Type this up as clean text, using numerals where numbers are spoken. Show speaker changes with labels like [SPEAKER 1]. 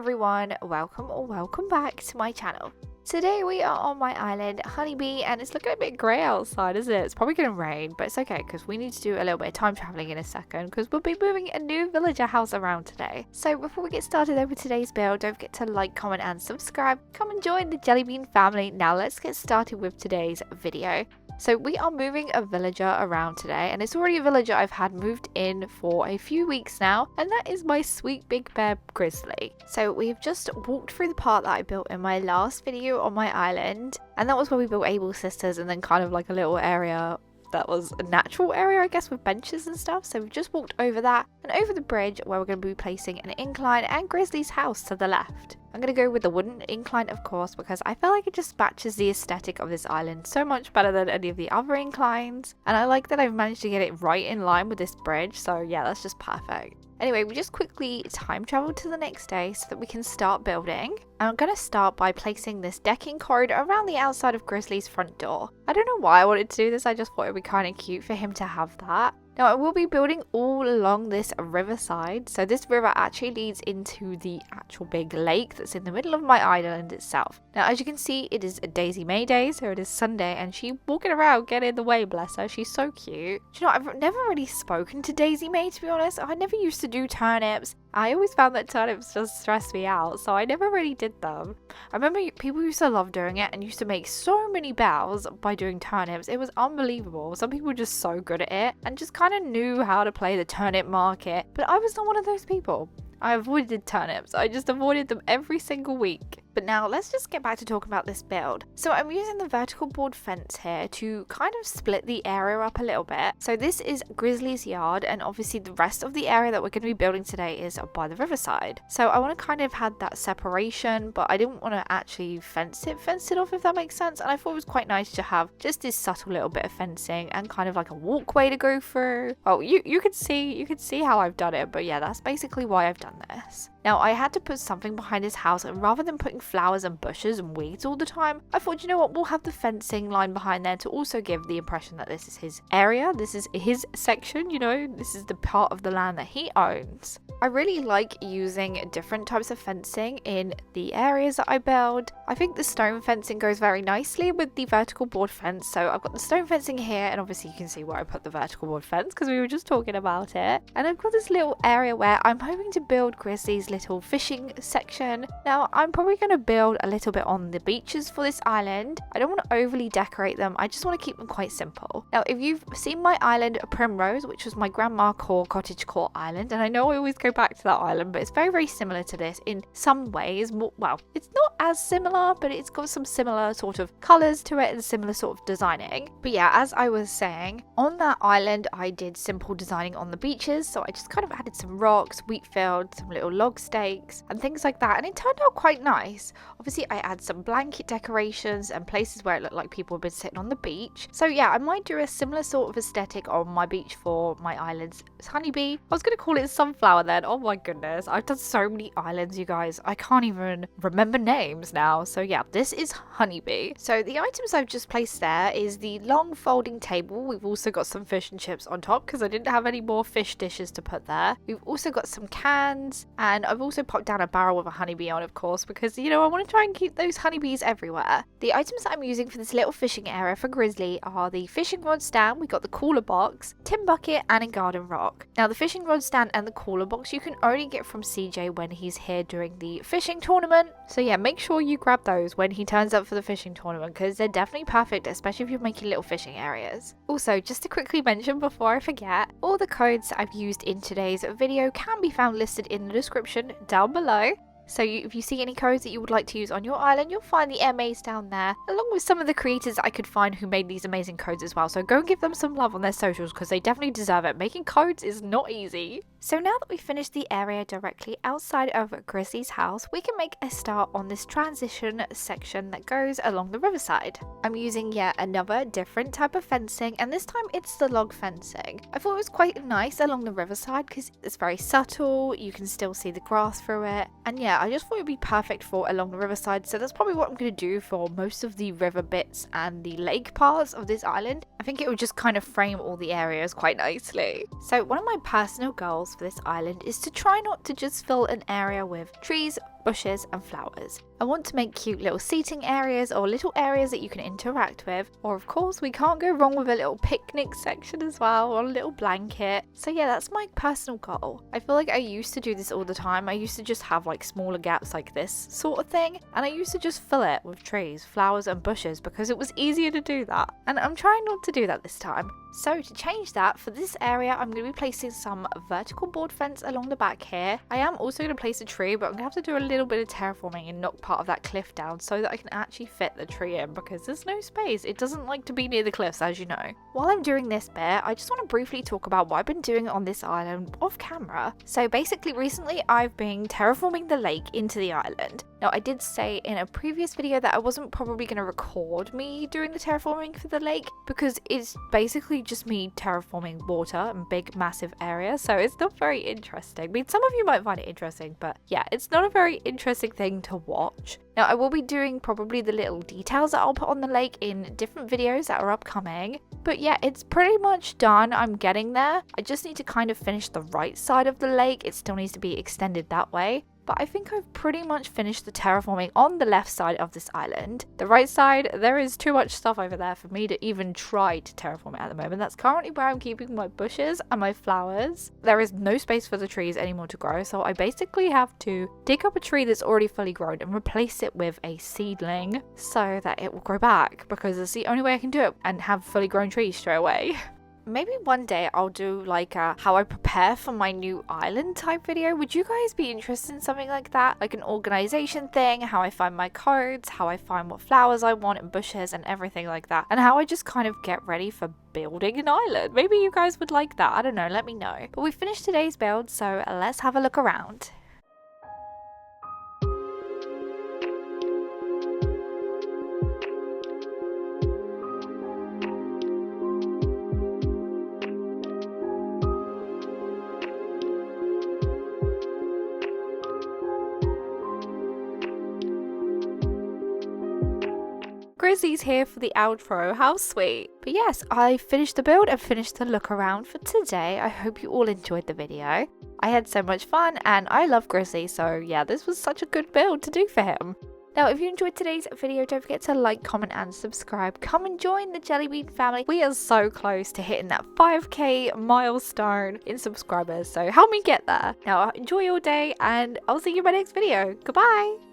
[SPEAKER 1] everyone, welcome or welcome back to my channel. Today we are on my island, Honeybee, and it's looking a bit grey outside, isn't it? It's probably going to rain, but it's okay because we need to do a little bit of time travelling in a second because we'll be moving a new villager house around today. So before we get started over today's build, don't forget to like, comment and subscribe. Come and join the Jellybean family. Now let's get started with today's video. So we are moving a villager around today, and it's already a villager I've had moved in for a few weeks now, and that is my sweet big bear Grizzly. So we've just walked through the part that I built in my last video on my island, and that was where we built Able Sisters and then kind of like a little area that was a natural area, I guess, with benches and stuff. So we've just walked over that and over the bridge where we're going to be placing an incline and Grizzly's house to the left. I'm going to go with the wooden incline, of course, because I feel like it just matches the aesthetic of this island so much better than any of the other inclines. And I like that I've managed to get it right in line with this bridge. So yeah, that's just perfect. Anyway, we just quickly time travel to the next day so that we can start building. I'm going to start by placing this decking corridor around the outside of Grizzly's front door. I don't know why I wanted to do this, I just thought it would be kind of cute for him to have that. Now I will be building all along this riverside, so this river actually leads into the actual big lake that's in the middle of my island itself. Now as you can see, it is Daisy May Day, so it is Sunday, and she's walking around getting in the way, bless her, she's so cute. Do you know, I've never really spoken to Daisy May, to be honest. I never used to do turnips. I always found that turnips just stressed me out, so I never really did them. I remember people used to love doing it and used to make so many bells by doing turnips. It was unbelievable. Some people were just so good at it and just kind of knew how to play the turnip market, but I was not one of those people. I avoided turnips. I just avoided them every single week. But now let's just get back to talking about this build. So I'm using the vertical board fence here to kind of split the area up a little bit. So this is Grizzly's yard, and obviously the rest of the area that we're going to be building today is by the riverside. So I want to kind of have that separation, but I didn't want to actually fence it off, if that makes sense. And I thought it was quite nice to have just this subtle little bit of fencing and kind of like a walkway to go through. Oh, you could see how I've done it, but yeah, that's basically why I've done this. Now I had to put something behind his house, and rather than putting flowers and bushes and weeds all the time, I thought, you know what, we'll have the fencing line behind there to also give the impression that this is his area, this is his section, you know, this is the part of the land that he owns. I really like using different types of fencing in the areas that I build. I think the stone fencing goes very nicely with the vertical board fence. So I've got the stone fencing here, and obviously you can see where I put the vertical board fence because we were just talking about it. And I've got this little area where I'm hoping to build Grizzly's little fishing section. Now I'm probably going to build a little bit on the beaches for this island. I don't want to overly decorate them. I just want to keep them quite simple. Now if you've seen my island Primrose, which was my grandma cottage core island, and I know I always go back to that island, but it's very similar to this in some ways. Well, it's not as similar, but it's got some similar sort of colors to it and similar sort of designing. But yeah, as I was saying, on that island I did simple designing on the beaches, so I just kind of added some rocks, wheat field, some little log stakes and things like that, and it turned out quite nice. Obviously I add some blanket decorations and places where it looked like people have been sitting on the beach. So yeah, I might do a similar sort of aesthetic on my beach for my island's Honeybee. I was going to call it Sunflower then. Oh my goodness, I've done so many islands, you guys, I can't even remember names now. So yeah, this is Honeybee. So the items I've just placed there is the long folding table. We've also got some fish and chips on top because I didn't have any more fish dishes to put there. We've also got some cans, and I've also popped down a barrel with a honeybee on, of course, because, you know, I want to try and keep those honeybees everywhere. The items that I'm using for this little fishing area for Grizzly are the fishing rod stand, we got the cooler box, tin bucket and a garden rock. Now the fishing rod stand and the cooler box you can only get from CJ when he's here during the fishing tournament. So yeah, make sure you grab those when he turns up for the fishing tournament because they're definitely perfect, especially if you're making little fishing areas. Also, just to quickly mention before I forget, all the codes I've used in today's video can be found listed in the description down below. So if you see any codes that you would like to use on your island, you'll find the MAs down there, along with some of the creators I could find who made these amazing codes as well. So go and give them some love on their socials because they definitely deserve it. Making codes is not easy. So now that we've finished the area directly outside of Grizzly's house, we can make a start on this transition section that goes along the riverside. I'm using yet another different type of fencing, and this time it's the log fencing. I thought it was quite nice along the riverside because it's very subtle, you can still see the grass through it, and yeah, I just thought it would be perfect for along the riverside, so that's probably what I'm going to do for most of the river bits and the lake parts of this island. I think it would just kind of frame all the areas quite nicely. So one of my personal goals for this island is to try not to just fill an area with trees, bushes and flowers. I want to make cute little seating areas or little areas that you can interact with, or of course we can't go wrong with a little picnic section as well, or a little blanket. So yeah, that's my personal goal. I feel like I used to do this all the time. I used to just have like smaller gaps like this sort of thing, and I used to just fill it with trees, flowers and bushes because it was easier to do that, and I'm trying not to do that this time. So to change that, for this area I'm going to be placing some vertical board fence along the back here. I am also going to place a tree, but I'm going to have to do a little bit of terraforming and knock part of that cliff down so that I can actually fit the tree in, because there's no space. It doesn't like to be near the cliffs, as you know. While I'm doing this bit, I just want to briefly talk about what I've been doing on this island off camera. So basically recently I've been terraforming the lake into the island. Now I did say in a previous video that I wasn't probably going to record me doing the terraforming for the lake because it's basically just me terraforming water in big massive areas, so it's not very interesting. I mean, some of you might find it interesting, but yeah, it's not a very interesting thing to watch. Now I will be doing probably the little details that I'll put on the lake in different videos that are upcoming, but yeah, it's pretty much done. I'm getting there. I just need to kind of finish the right side of the lake. It still needs to be extended that way. But I think I've pretty much finished the terraforming on the left side of this island. The right side, there is too much stuff over there for me to even try to terraform it at the moment. That's currently where I'm keeping my bushes and my flowers. There is no space for the trees anymore to grow, so I basically have to dig up a tree that's already fully grown and replace it with a seedling so that it will grow back, because it's the only way I can do it and have fully grown trees straight away. Maybe one day I'll do like a how I prepare for my new island type video. Would you guys be interested in something like that? Like an organization thing, how I find my codes, how I find what flowers I want and bushes and everything like that. And how I just kind of get ready for building an island. Maybe you guys would like that. I don't know, let me know. But we finished today's build, so let's have a look around. Grizzly's here for the outro, how sweet. But yes, I finished the build and finished the look around for today. I hope you all enjoyed the video. I had so much fun and I love Grizzly, so yeah, this was such a good build to do for him. Now, if you enjoyed today's video, don't forget to like, comment and subscribe. Come and join the Jellybean family. We are so close to hitting that 5k milestone in subscribers, so help me get there. Now, enjoy your day and I'll see you in my next video. Goodbye!